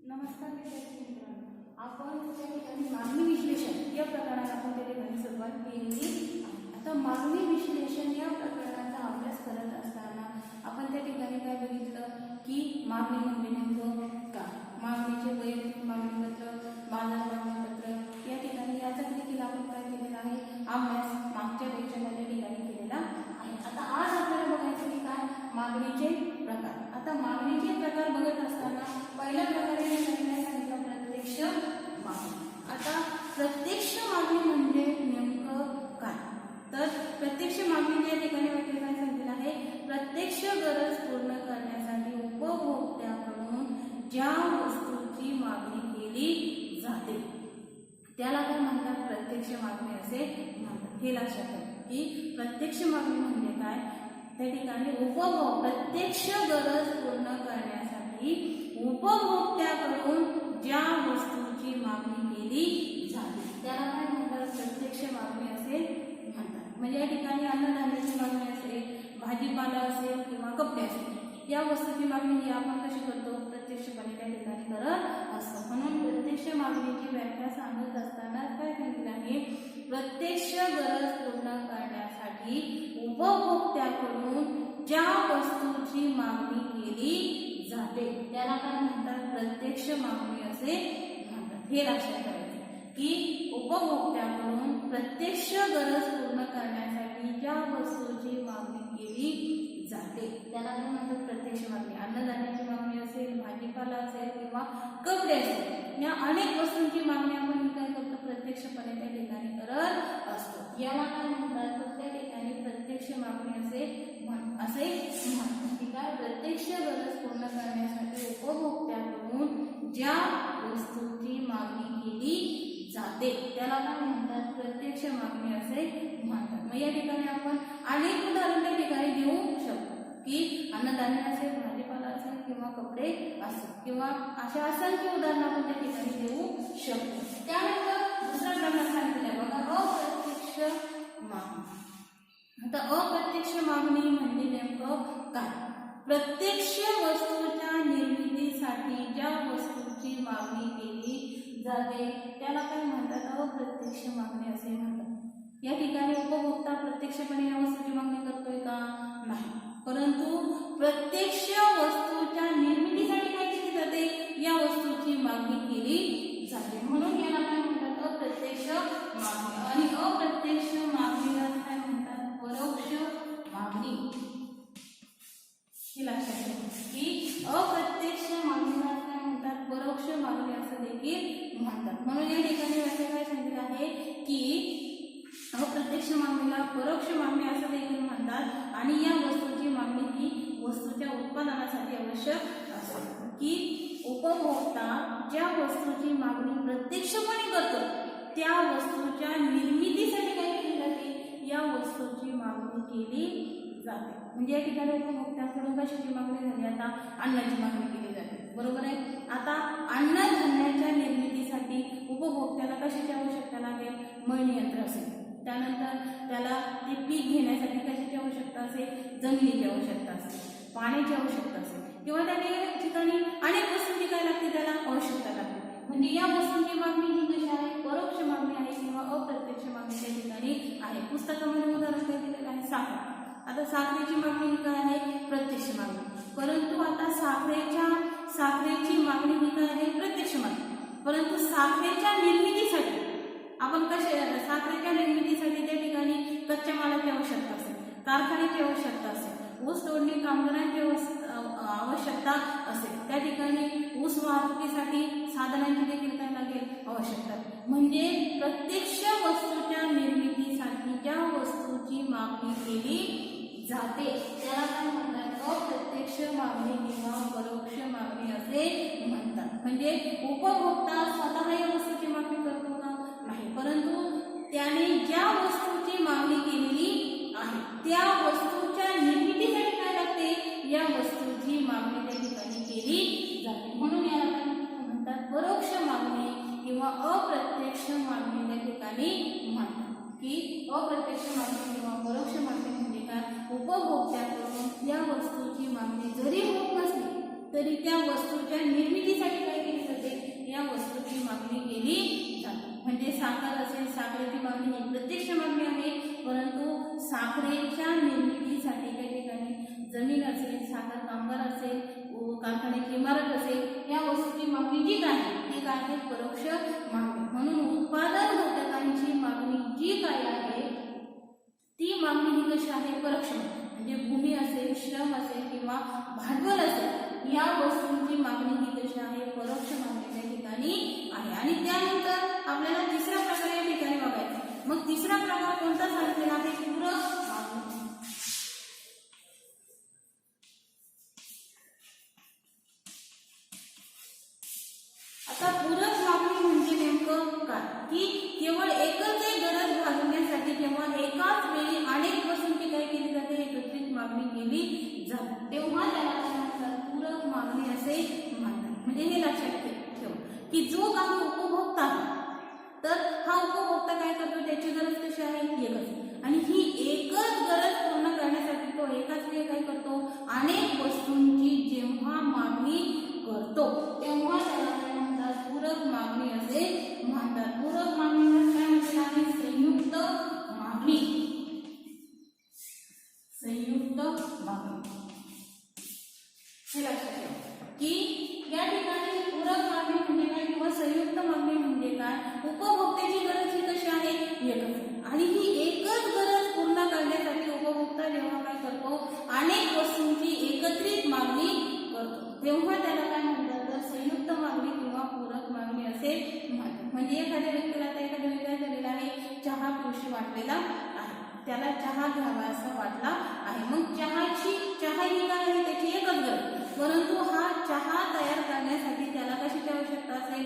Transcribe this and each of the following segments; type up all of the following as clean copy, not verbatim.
नमस्कार विद्यार्थी मित्रांनो, आपण त्या ठिकाणी मागणी विश्लेषण या प्रकाराला आपण त्या ठिकाणी सुरुवात केलेली आहे. आता मागणी विश्लेषण या प्रकाराचा अभ्यास करत असताना आपण त्या ठिकाणी काय बघितलं की मागणी म्हणजे नेमकं काय, मागणीचे वैयक्तिक मागणीपत्र, बाजार मागणीपत्र या ठिकाणी याचा देखील आपण काय केलेला आहे अभ्यास मागच्या लेक्चरमध्ये ठिकाणी केलेला आहे. आता आज आपल्याला बघायचं की काय मागणीचे प्रकार. आता मागणीचे प्रकार बघत असताना पहिल्या प्रकारे सांगितलं प्रत्यक्ष मागणी. आता प्रत्यक्ष मागणी म्हणजे नेमकं काय, तर प्रत्यक्ष मागणी या ठिकाणी वाक्य काय सांगितलं आहे, प्रत्यक्ष गरज पूर्ण करण्यासाठी उपभोक्त्याकडून ज्या वस्तूची मागणी केली जाते त्याला काय म्हणतात, प्रत्यक्ष मागणी असे म्हणतात. हे लक्षात ठेवा की प्रत्यक्ष मागणी म्हणजे काय, त्या ठिकाणी प्रत्यक्ष गरज पूर्ण करण्यासाठी उपभोक्त्याकडून ज्या वस्तूची मागणी केली जाते त्याला काय म्हणतात, प्रत्यक्ष मागणी असे म्हणतात. म्हणजे या ठिकाणी अन्नधान्याची मागणी असेल, भाजीपाला असेल किंवा कपडे असेल, या वस्तूची मागणी ही आपण कशी करतो, प्रत्यक्षपणे त्या ठिकाणी करत असतो. म्हणून प्रत्यक्ष मागणीची व्याख्या सांगत असताना काय सांगितलं आहे, प्रत्यक्ष गरज पूर्ण करण्यासाठी उपभोक्त्याकडून ज्या वस्तूची मागणी केली जाते त्याला काय म्हणतात, प्रत्यक्ष मागणी असे म्हणतात. हे लक्षात ठेवायचे की उपभोक्त्याकडून प्रत्यक्ष गरज पूर्ण करण्यासाठी ज्या वस्तूची मागणी केली जाते त्याला काय म्हणतात, प्रत्यक्ष मागणी. अन्नधान्याची मागणी असेल, भाजीपाला असेल किंवा कपडे असेल, या अनेक वस्तूंची मागणी आपण काय करतो, प्रत्यक्षपणे त्या ठिकाणी करत असतो. याला काय म्हणतात, तर त्या ठिकाणी प्रत्यक्ष मागणी असे म्हणतात. की काय, प्रत्यक्ष गरज पूर्ण करण्यासाठी उपभोक्त्याकडून ज्या वस्तूची मागणी केली जाते त्याला काय म्हणतात, प्रत्यक्ष मागणी असे म्हणतात. मग या ठिकाणी आपण अनेक उदाहरण त्या ठिकाणी देऊ शकतो की अन्नधान्य असेल, भाजीपाला असेल किंवा कपडे असेल किंवा अशा असंख्य उदाहरणं आपण त्या ठिकाणी देऊ शकतो. त्यानंतर दुसरा प्रकार सांगितलाय बघा, अप्रत्यक्ष मागणी. आता अप्रत्यक्ष मागणी म्हणजे नेमकं काय, प्रत्यक्ष वस्तूच्या निर्मितीसाठी ज्या वस्तूची मागणी केली जाते त्याला काय म्हणतात, अप्रत्यक्ष मागणी असे म्हणतात. या ठिकाणी उपभोक्ता प्रत्यक्षपणे या वस्तूची मागणी करतोय का, नाही, परंतु प्रत्यक्ष वस्तूच्या निर्मितीसाठी काय केली जाते, या वस्तूची मागणी केली जाते. म्हणून याला काय म्हणतात, अप्रत्यक्ष मागणी. आणि अप्रत्यक्ष मागणीला काय म्हणतात, परोक्ष मागणी. हे लक्षात ठेवा की अप्रत्यक्ष मागणीला काय म्हणतात, परोक्ष मागणी असं देखील म्हणतात. म्हणून या ठिकाणी व्याख्या काय सांगितलं आहे की अप्रत्यक्ष मागणीला परोक्ष मागणी असं देखील म्हणतात. आणि या वस्तूची मागणी ही वस्तूच्या उत्पादनासाठी आवश्यक असते की उपभोक्ता ज्या वस्तूची मागणी प्रत्यक्षपणे करतो त्या वस्तूच्या निर्मितीसाठी काय केली जाते, या वस्तूची मागणी केली जाते. म्हणजे या ठिकाणी उपभोक्त्याकडून कशाची मागणी झाली, आता अन्नाची मागणी केली जाते, बरोबर आहे. आता अन्नधान्याच्या निर्मितीसाठी उपभोक्त्याला कशाची आवश्यकता लागेल, मळणी यंत्र असेल. त्यानंतर त्याला ते पीक घेण्यासाठी कशाची आवश्यकता असेल, जमिनीची आवश्यकता असेल, पाण्याची आवश्यकता असेल किंवा त्या ठिकाणी अनेक वस्तूंची काय लागते, त्याला आवश्यकता लागते. म्हणजे या वस्तूंची मागणी ही कशी आहे, परोक्ष मागणी आहे किंवा अप्रत्यक्ष मागणी त्या ठिकाणी आहे. पुस्तकामध्ये उदाहरण काय दिलेलं आहे, साखर. आता साखरेची मागणी ही काय आहे, प्रत्यक्ष मागणी. परंतु आता साखरेची मागणी ही काय आहे, प्रत्यक्ष मागणी. परंतु साखरेच्या निर्मितीसाठी आपण साखरेच्या निर्मितीसाठी त्या ठिकाणी कच्च्या मालाची आवश्यकता असेल, कारखान्याची आवश्यकता असेल, ऊस तोडणी कामगारांची आवश्यकता असेल, त्या ठिकाणी ऊस वाहतुकीसाठी साधनांची देखील काय लागेल, आवश्यकता. म्हणजे प्रत्यक्ष वस्तूच्या निर्मितीसाठी ज्या वस्तूची मागणी केली जाते त्याला काय म्हणतात, अप्रत्यक्ष मागणी किंवा परोक्ष मागणी असे म्हणतात. म्हणजे उपभोक्ता स्वतः या वस्तूची मागणी करतो का, नाही, परंतु त्याने ज्या वस्तूची मागणी केलेली आहे त्या वस्तूच्या निर्मितीसाठी काय लागते, या वस्तूची मागणी त्या ठिकाणी केली जाते. म्हणून याला काय म्हणतात, परोक्ष मागणी किंवा अप्रत्यक्ष मागणी त्या ठिकाणी म्हणतात. की अप्रत्यक्ष मागणी किंवा परोक्ष मागणी म्हणजे काय, उपभोक्त्याकडून या वस्तूची मागणी जरी होत नसली तरी त्या वस्तूच्या निर्मितीसाठी काय केली जाते, साखरेच्या निर्मितीसाठी त्या ठिकाणी जमीन असेल, साखर कामगार असेल, कारखान्याची इमारत असेल, या वस्तूची मागणी जी काय आहे ती काय आहे, परोक्ष मागणी. म्हणून उत्पादन घटकांची मागणी जी काय आहे ती मागणी ही कशी आहे, परोक्ष. म्हणजे भूमी असेल, श्रम असेल किंवा भांडवल असेल, या वस्तूंची मागणी ही कशी आहे, परोक्ष मागणी त्या ठिकाणी आहे. आणि त्यानंतर आपल्याला तिसरा प्रकार या ठिकाणी बघायचा. मग तिसरा प्रकार कोणता सांगितलेला आहे, पूरक मागणी. आता पूरक मागणी म्हणजे नेमकं काय, की केवळ एकच एक गरज भागवण्यासाठी जेव्हा एकाच वेळी अनेक वस्तूंची काय केली जाते, एकत्रित मागणी केली जाते, तेव्हा त्याला काय म्हणतात, पूरक मागणी असे म्हणतात. म्हणजे हे लक्षात ठेव की जो काही उपभोक्ता आहे तर हा उपभोक्ता काय करतो, त्याची गरज कशी आहे, एकच. आणि ही एकच गरज पूर्ण करण्यासाठी तो एकाच वेळी काय करतो, अनेक वस्तूंची जेव्हा मागणी करतो तेव्हा त्याला काय म्हणतात, पूरक मागणी असे म्हणतात. पूरक मागणीला काय म्हटलं आहे, संयुक्त मागणी. संयुक्त मागणी हे लक्षात ठेवा की या ठिकाणी पूरक मागणी म्हणजे काय किंवा संयुक्त मागणी म्हणजे काय, उपभोक्त्याची गरज ही कशी आहे, एकच. आणि ही एकच गरज पूर्ण करण्यासाठी उपभोक्ता जेव्हा काय करतो, अनेक वस्तूंची एकत्रित मागणी करतो तेव्हा त्याला काय म्हणतात, तर संयुक्त मागणी किंवा पूरक मागणी असे म्हणतात. म्हणजे एखाद्या व्यक्तीला आता एखाद्या विचार झालेला आहे, चहा पिऊशी वाटलेला आहे, त्याला चहा घ्यावा असं वाटला आहे. मग चहा ही काय आहे, त्याची एकच गरज. परंतु हा चहा तयार करण्यासाठी त्याला कशाची आवश्यकता असेल,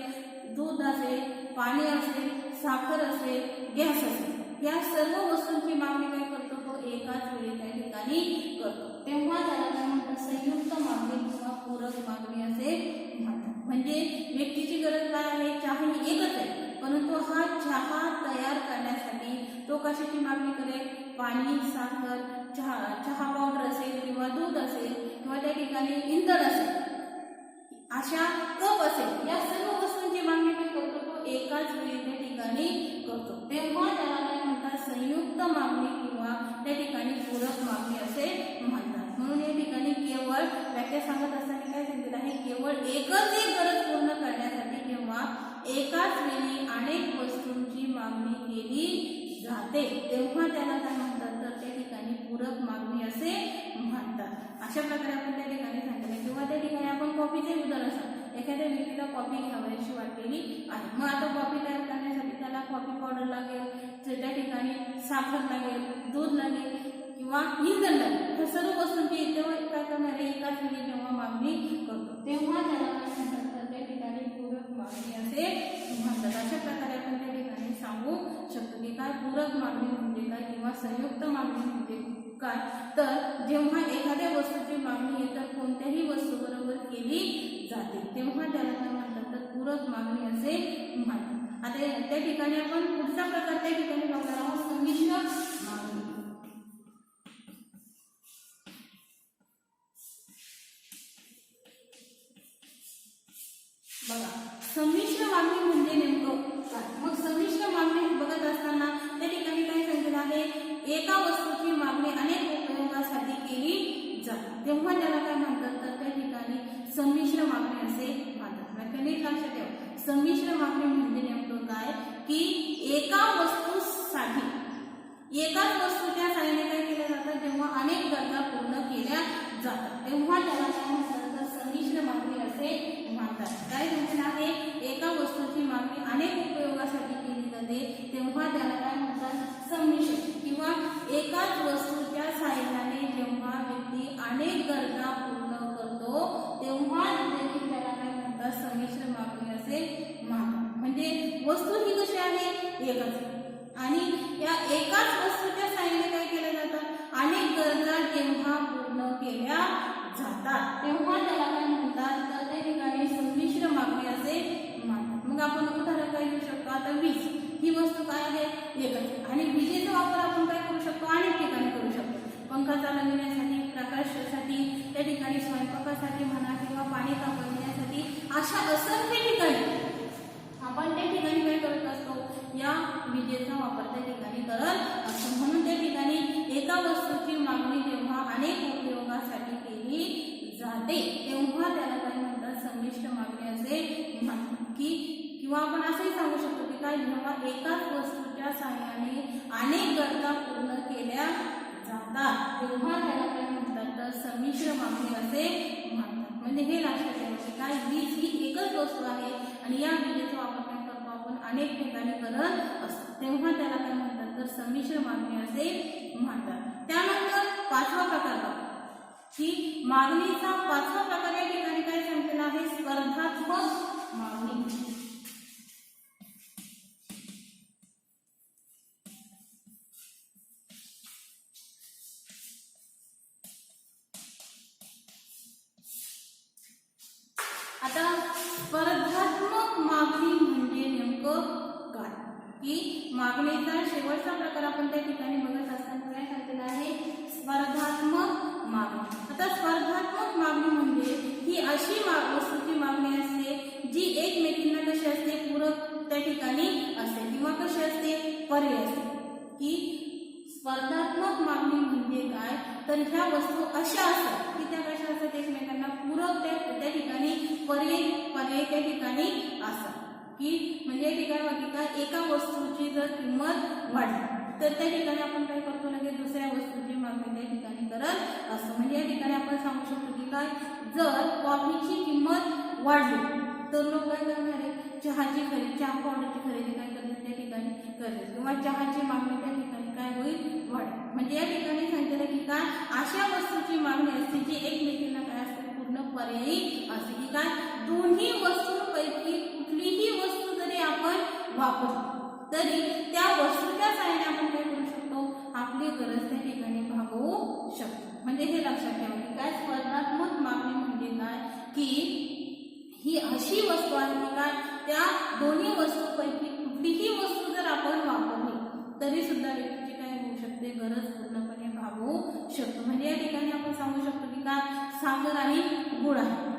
दूध असेल, पाणी असेल, साखर असेल, गॅस असेल, या सर्व वस्तूंची मागणी काय करतो, तो एकाच वेळी त्या ठिकाणी करतो. तेव्हा त्याला काय म्हणतात, संयुक्त मागणी किंवा पूरक मागणी असे म्हणतात. म्हणजे व्यक्तीची गरज काय आहे, चहा ही एकच आहे, परंतु हा चहा तयार करण्यासाठी तो कशाची मागणी करेल, पाणी, साखर, चहा पावडर असेल किंवा दूध असेल किंवा त्या ठिकाणी इंधन असेल, अशा कप असेल, या सर्व वस्तूंची मागणी काय करतो, तो एकाच वेळी त्या ठिकाणी करतो. तेव्हा त्याला काय म्हणतात, संयुक्त मागणी किंवा त्या ठिकाणी पूरक मागणी असे म्हणतात. म्हणून या ठिकाणी केवळ व्याख्या सांगत असताना काय सांगितलं आहे, केवळ एकच एक गरज पूर्ण करण्यासाठी जेव्हा एकाच वेळी अनेक वस्तूंची मागणी केली जाते तेव्हा त्याला काय म्हणतात, तर त्या ठिकाणी पूरक मागणी असे म्हणतात. अशा प्रकारे आपण त्या ठिकाणी सांगितलं. किंवा त्या ठिकाणी आपण कॉफीचे उदाहरण सांगतो, एखाद्या व्यक्तीला कॉफी घ्यावीशी वाटलेली आहे, मग आता कॉफी तयार करण्यासाठी त्याला कॉफी पावडर लागेल, त्या ठिकाणी साखर लागेल, दूध लागेल किंवा इंधन लागेल, या सर्व वस्तूंची तेव्हा काय करणार आहे, एकाच वेळी जेव्हा मागणी करतो तेव्हा त्याला काय म्हणतात, तर त्या ठिकाणी पूरक मागणी असे म्हणतात. अशा प्रकारे आपण त्या ठिकाणी सांगू शकतो की काय पूरक मागणी म्हणजे काय किंवा संयुक्त मागणी म्हणजे काय, तर जेव्हा एखाद्या वस्तूची मागणी इतर कोणत्याही वस्तूबरोबर केली जाते तेव्हा त्याला काय म्हणतात, तर पूरक मागणी असे म्हणतात. आता त्या ठिकाणी आपण पुढचा प्रकार त्या ठिकाणी बघणार आहोत, संमिश्र मागणी. बघा, संमिश्र मागणी म्हणजे नेमकं काय. मग संमिश्र मागणी बघत असताना त्या ठिकाणी काय सांगितलं आहे, एका वस्तूची मागणी अनेक उपयोगासाठी केली जाते तेव्हा त्याला काय म्हणतात, तर त्या ठिकाणी संमिश्र मागणी असे म्हणतात. नीट लक्षात ठेवा, संमिश्र मागणी म्हणजे नेमकं काय, की एका वस्तूसाठी एकाच वस्तूच्या साहाय्याने काय केलं जातं, जेव्हा अनेक गरजा पूर्ण केल्या जातात तेव्हा त्याला काय म्हणतात, तर संमिश्र मागणी असे म्हणतात. काय म्हणजे आहे, एका वस्तूची मागणी अनेक उपयोगासाठी केली जाते तेव्हा त्याला काय म्हणतात, संमिश्र. किंवा एकाच वस्तूच्या साहाय्याने जेव्हा व्यक्ती अनेक गरजा पूर्ण करतो तेव्हा देखील त्याला काय म्हणतात, संमिश्र मागणी असे म्हणतात. म्हणजे वस्तू ही कशी आहे, एकच, आणि या एकाच वस्तूच्या साहाय्याने काय केलं जातं, अनेक गरजा जेव्हा पूर्ण केल्या जातात तेव्हा त्याला काय म्हणतात, तर त्या ठिकाणी संमिश्र मागणी असे म्हणतात. मग आपण उदाहरण काय घेऊ शकतो, आता वीज ही वस्तू काय आहे, एकच, आणि विजेचा वापर आपण काय करू शकतो, अनेक ठिकाणी करू शकतो. पंखा चालविण्यासाठी, प्रकाशासाठी, त्या ठिकाणी स्वयंपाकासाठी म्हणा किंवा पाणी तापवण्यासाठी, अशा असंख्य ठिकाणी आपण त्या ठिकाणी काय करत असतो, या विजेचा वापर त्या ठिकाणी करत असतो. म्हणून त्या ठिकाणी एका वस्तूची मागणी जेव्हा अनेक उपयोगासाठी केली जाते तेव्हा त्याला काय म्हणतात, संमिश्र मागणी असे म्हणतात. किंवा आपण असंही सांगू शकतो की काय, जेव्हा एकाच वस्तूच्या सहाय्याने अनेक गरजा पूर्ण केल्या जातात तेव्हा त्याला काय म्हणतात, तर संमिश्र मागणी असे म्हणतात. म्हणजे हे लक्षात ठेवायचे काय, वीज ही एकच वस्तू आहे आणि या विजेचा वापर काय करतो आपण अनेक ठिकाणी करत असतो तेव्हा त्याला काय म्हणतात, तर संमिश्र मागणी असे म्हणतात. त्यानंतर पाचवा प्रकार बघा की मागणीचा पाचवा प्रकार या ठिकाणी काय सांगितलेला आहे, स्पर्धात्मक मागणी. आता स्पर्धात्मक मागणी म्हणजे नेमकं काय, की मागणीचा शेवटचा प्रकार आपण त्या ठिकाणी बघत असताना काय सांगितलेलं आहे, स्पर्धात्मक मागणी. आता स्पर्धात्मक मागणी म्हणजे ही अशी वस्तूची मागणी असते जी एकमेकींना कशी असते, पूरक त्या ठिकाणी असते किंवा कशी असते, पर्याय असते. की स्पर्धात्मक मागणी म्हणजे काय, तर ह्या वस्तू अशा असतात की त्या कशा असतात, एकमेकांना पूरक त्या ठिकाणी पर्याय त्या ठिकाणी असतात. की म्हणजे या ठिकाणी बाकी काय, एका वस्तूची जर किंमत वाढली तर त्या ठिकाणी आपण काय करतो, लगेच दुसऱ्या वस्तूची मागणी त्या ठिकाणी करत असतो. म्हणजे या ठिकाणी आपण सांगू शकतो की काय, जर कॉफीची किंमत वाढली तर लोक काय करणार आहे, चहा पावडरची खरेदी काय करतात त्या ठिकाणी करतात किंवा चहाची मागणी त्या ठिकाणी काय होईल, वाढेल. म्हणजे या ठिकाणी सांगितलं की काय, अशा वस्तूची मागणी असते जी एकमेकींना काय असते, पूर्ण पर्यायी असते. की काय, दोन्ही वस्तूंपैकी कुठलीही वस्तू जरी आपण वापरली तरी त्या वस्तूच्या सहाय्याने आपण काय करू शकतो, आपली गरज त्या ठिकाणी भागवू शकतो. म्हणजे हे लक्षात ठेवा की काय, स्पर्धात्मक मागणी म्हणजे काय, की ही अशी वस्तू आहे की काय, त्या दोन्ही वस्तूंपैकी कुठलीही वस्तू जर आपण वापरली तरी सुद्धा व्यक्तीची काय होऊ शकते, गरज पूर्णपणे भागवू शकतो. म्हणजे या ठिकाणी आपण सांगू शकतो की काय, साखर आणि गुळ आहे.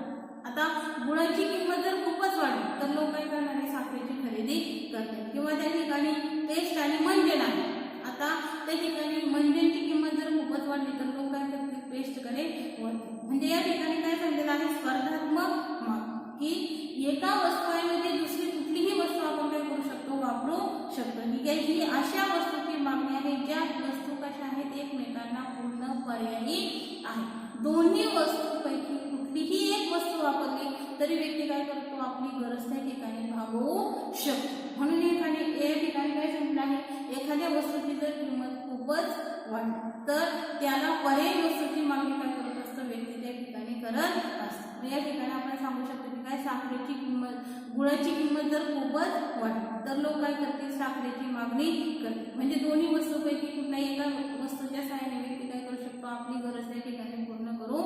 आता गुळाची किंमत जर खूपच वाढली तर लोक काय करणार आहे, साखरेची खरेदी करतात. किंवा त्या ठिकाणी पेस्ट आणि मंजन आहे. आता त्या ठिकाणी मंजनची किंमत जर खूपच वाढली तर लोक काय करतात, पेस्टकडे वळतात. म्हणजे या ठिकाणी काय सांगितलेलं आहे, स्पर्धात्मक मागणी. की एका वस्तूऐवजी दुसरी कुठलीही वस्तू आपण काय करू शकतो, वापरू शकतो. ठीक आहे, ही अशा वस्तूची मागणी आहे ज्या वस्तू कशा आहेत, एकमेकांना पूर्ण पर्यायी आहे. दोन्ही वस्तूंपैकी कुठलीही एक वस्तू वापरली तरी व्यक्ती काय करतो, आपली गरज त्या ठिकाणी भागवू शकतो. म्हणून या ठिकाणी काय सांगितलं आहे, एखाद्या वस्तूची जर किंमत खूपच वाढली तर त्याला पर्यायी वस्तूची मागणी काय करत असतं, व्यक्ती त्या ठिकाणी करत असतो. या ठिकाणी आपण सांगू शकतो की काय, साखरेची किंमत, गुळाची किंमत जर खूपच वाढली तर लोक काय करतील, साखरेची मागणी करतील. म्हणजे दोन्ही वस्तूपैकी कुठल्याही एका वस्तूच्या सहाय्याने व्यक्ती काय करू शकतो, आपली गरज त्या ठिकाणी पूर्ण करू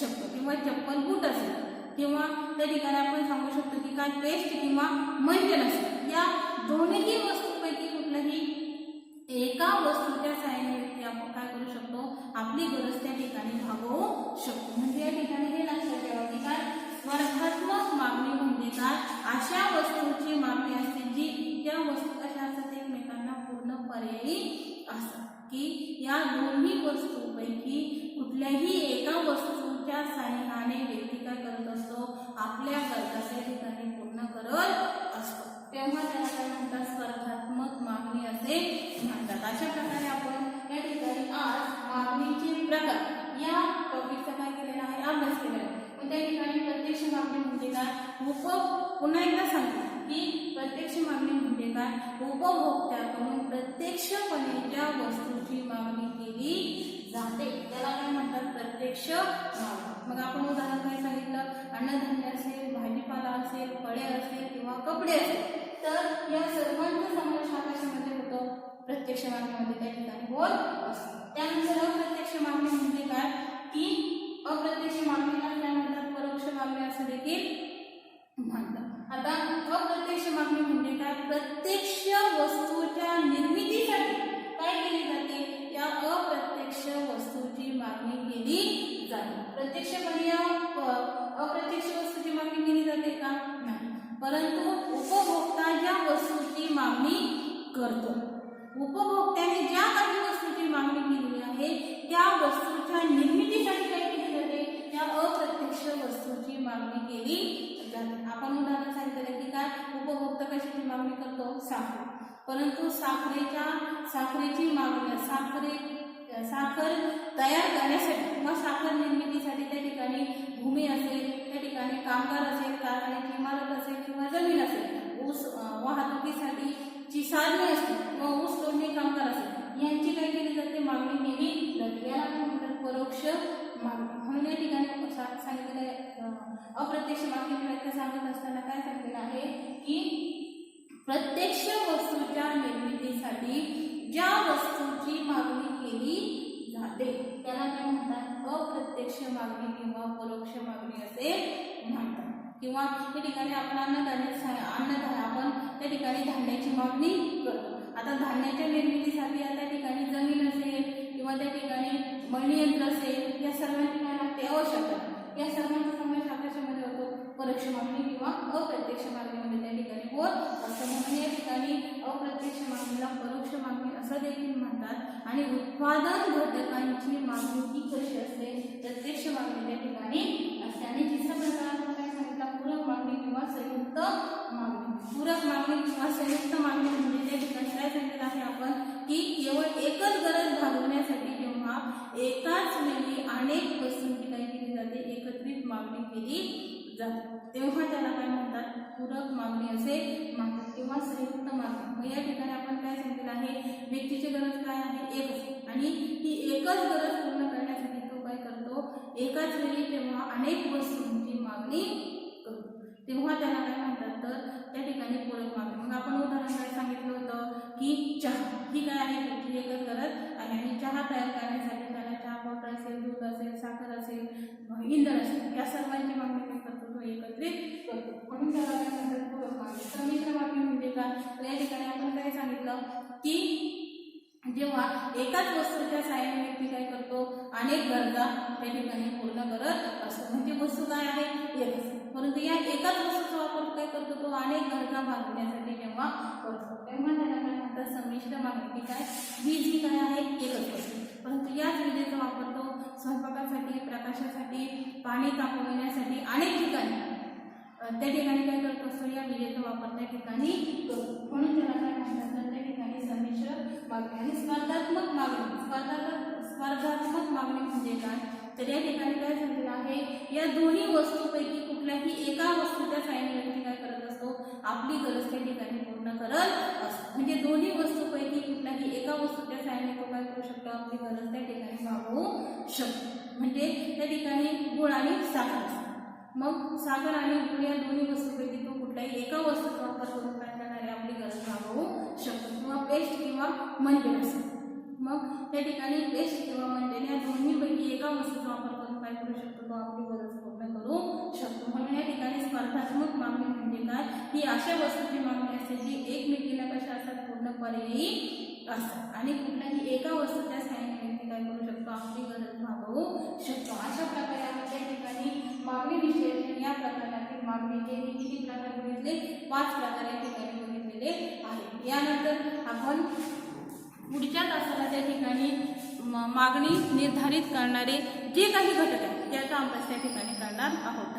शकतो. किंवा चप्पल बूट असेल किंवा त्या ठिकाणी आपण सांगू शकतो की काय, पेस्ट किंवा मंजन असेल, या दोन्ही वस्तूपैकी कुठल्याही एका वस्तूच्या सहाय्याने व्यक्ती आपण काय करू शकतो, आपली गरज त्या ठिकाणी भागवू शकतो. म्हणजे या ठिकाणी हे लक्षात ठेवा की काय, स्पर्धात्मक मागणी म्हणजे काय, अशा वस्तूची मागणी असते जी त्या वस्तू कशा असतात, एकमेकांना पूर्ण पर्यायी असतात. की या दोन्ही वस्तूपैकी कुठल्याही एका वस्तूच्या सहाय्याने व्यक्ती काय करत असतो, आपल्या गरजा त्या ठिकाणी पूर्ण करत असतो. तेव्हा त्याला काय म्हणतात, स्पर्धात्मक मागणी असे म्हणतात. अशा प्रकारे आपण या ठिकाणी आज मागणीचे प्रकार या टॉपिकचा काय केलेला आहे, अभ्यास केलेला आहे. पण त्या ठिकाणी प्रत्यक्ष मागणी म्हणजे काय, पुन्हा एकदा सांगतो की प्रत्यक्ष मागणी म्हणजे काय, उपभोक्त्याकडून प्रत्यक्षपणे ज्या वस्तूची मागणी केली जाते त्याला काय म्हणतात, प्रत्यक्ष मागणी. मग आपण उदाहरण काय सांगितलं, अन्नधान्य असेल, भाजीपाला असेल, फळे असेल किंवा कपडे असेल, तर या सर्वांचा समावेश कशामध्ये होतो, प्रत्यक्ष मागणीमध्ये त्या ठिकाणी होत असतो. त्यानंतर अप्रत्यक्ष मागणी म्हणजे काय, की अप्रत्यक्ष मागणीला काय म्हणतात, परोक्ष मागणी असं देखील म्हणतात. आता अप्रत्यक्ष मागणी म्हणजे काय, प्रत्यक्ष वस्तूच्या निर्मितीसाठी काय केली जाते, या अप्रत्यक्ष वस्तूची मागणी केली जाते. प्रत्यक्षपणे या अप्रत्यक्ष वस्तूची मागणी केली जाते का, नाही. परंतु उपभोक्ता ज्या वस्तूची मागणी करतो उपभोक्त्याने ज्या काही वस्तूची मागणी केलेली आहे त्या वस्तूच्या निर्मितीसाठी काय केली जाते, त्या अप्रत्यक्ष वस्तूची मागणी केली जाते. आपण उदाहरण सांगितलं की काय, उपभोक्ता कशाची मागणी करतो, साखर. परंतु साखरेची मागणी साखर तयार करण्यासाठी किंवा साखर निर्मितीसाठी त्या ठिकाणी भूमी असेल, त्या ठिकाणी कामगार असेल, कारखान्याची इमारत असेल किंवा जमीन असेल, ऊस वाहतुकीसाठी जी साधने असतील किंवा ऊस तोडणी कामगार असेल, यांची काय केली जाते, मागणी केली जाते. याला काय म्हणतात, परोक्ष मागणी. म्हणून या ठिकाणी सांगितलेलं आहे अप्रत्यक्ष मागणी व्याख्या सांगत असताना काय सांगितलेलं आहे की प्रत्यक्ष वस्तूच्या निर्मितीसाठी ज्या वस्तूची मागणी केली जाते त्याला काय म्हणतात, अप्रत्यक्ष मागणी किंवा परोक्ष मागणी असे म्हणतात. किंवा त्या ठिकाणी आपण आपण त्या ठिकाणी धान्याची मागणी करतो. आता धान्याच्या निर्मितीसाठी त्या ठिकाणी जमीन असेल किंवा त्या ठिकाणी मळणी यंत्र असेल, या सर्वांची काय लागते, आवश्यकता. या सर्वांचा समावेश कशामध्ये होतो, परोक्ष मागणी किंवा अप्रत्यक्ष मागणीमध्ये त्या ठिकाणी होत असं. म्हणून या ठिकाणी अप्रत्यक्ष मागणीला परोक्ष मागणी असं देखील म्हणतात. आणि उत्पादन घटकांची मागणी ही कशी असते, प्रत्यक्ष मागणी त्या ठिकाणी असते. आणि तिसरा प्रकार आपण काय सांगितला, पूरक मागणी किंवा संयुक्त मागणी. पूरक मागणी किंवा संयुक्त मागणी म्हणजे त्या ठिकाणी काय सांगितलं आहे आपण की केवळ एकच गरज भागवण्यासाठी किंवा एकाच वेळी अनेक वस्तूंची काय केली जाते, एकत्रित मागणी केली जाते, तेव्हा त्याला काय म्हणतात, पूरक मागणी असे म्हणतात किंवा संयुक्त मागणी. मग या ठिकाणी आपण काय सांगितलं आहे, व्यक्तीची गरज काय आहे, एकच, आणि ही एकच गरज पूर्ण करण्यासाठी तो काय करतो, एकाच वेळी तेव्हा अनेक वस्तूंची मागणी करतो, तेव्हा त्याला काय म्हणतात, तर त्या ठिकाणी पूरक मागणी. मग आपण उदाहरण काय सांगितलं होतं की चहा ही काय आहे, त्याची एकच गरज आहे आणि चहा तयार करण्यासाठी त्याला चहा पावडर असेल, दूध असेल, साखर असेल, इंधन असेल, या सर्वांची मागणी काय करतो, तो एकत्रित करतो. म्हणून त्याला काय म्हणतात, पूरक मागणी. संमिश्र मागणी म्हणजे काय, या ठिकाणी आपण काय सांगितलं की जेव्हा एकाच वस्तूच्या साहाय्याने व्यक्ती काय करतो, अनेक गरजा त्या ठिकाणी पूर्ण करत असतो. म्हणजे वस्तू काय आहे, एकच, परंतु या एकाच वस्तूचा वापर काय करतो, तो अनेक गरजा भागवण्यासाठी जेव्हा करतो तेव्हा त्याला काय म्हणतात, संमिश्र मागणी. की काय, वीज ही काय आहे, एकच वस्तू, परंतु याच विजेचा वापर तो स्वयंपाकासाठी, प्रकाशासाठी, पाणी तापवण्यासाठी अनेक ठिकाणी त्या ठिकाणी काय करत असतो, या विजेचा वापर त्या ठिकाणी करतो. म्हणून त्याला काय म्हणतात, तर त्या ठिकाणी संमिश्र मागणी. आणि स्पर्धात्मक मागणी. स्पर्धात्मक मागणी म्हणजे काय, तर या ठिकाणी काय सांगितलं आहे, या दोन्ही वस्तूपैकी कुठल्याही एका वस्तूच्या साहाय्याने व्यक्ती काय करत असतो, आपली गरज त्या ठिकाणी पूर्ण करत असतो. म्हणजे दोन्ही वस्तूपैकी कुठल्याही एका वस्तूच्या साहाय्याने तो काय करू शकतो, आपली गरज त्या ठिकाणी भागवू शकतो. म्हणजे त्या ठिकाणी गुळ आणि साखर असतो. मग साखर आणि गुळ या दोन्ही वस्तूपैकी तो कुठल्याही एका वस्तूचा वापर करून काय करणारे आपली गरज भागवू शकतो. किंवा पेस्ट किंवा मंजन असेल, मग त्या ठिकाणी पेस्ट किंवा मंजन या दोन्हीपैकी एका वस्तूचा वापर करून काय करू शकतो, तो आपली गरज पूर्ण करू शकतो. म्हणून या ठिकाणी स्पर्धात्मक मागणी म्हणजे काय, ही अशा वस्तूची मागणी असते जी एकमेकीला कशा असतात, पूर्ण पर्यायी असतात आणि कुठल्याही एका वस्तूच्या साहाय्याने व्यक्ती काय करू शकतो, आपली गरज भागवू शकतो. अशा प्रकारे आपण त्या ठिकाणी मागणी विश्लेषण या प्रकारातील मागणीचे किती प्रकार बघितले, 5 प्रकार या ठिकाणी बघितलेले आहेत. यानंतर आपण पुढच्या तासाला त्या ठिकाणी मागणी निर्धारित करणारे जे काही घटक आहेत त्याचा अभ्यास त्या ठिकाणी करणार आहोत.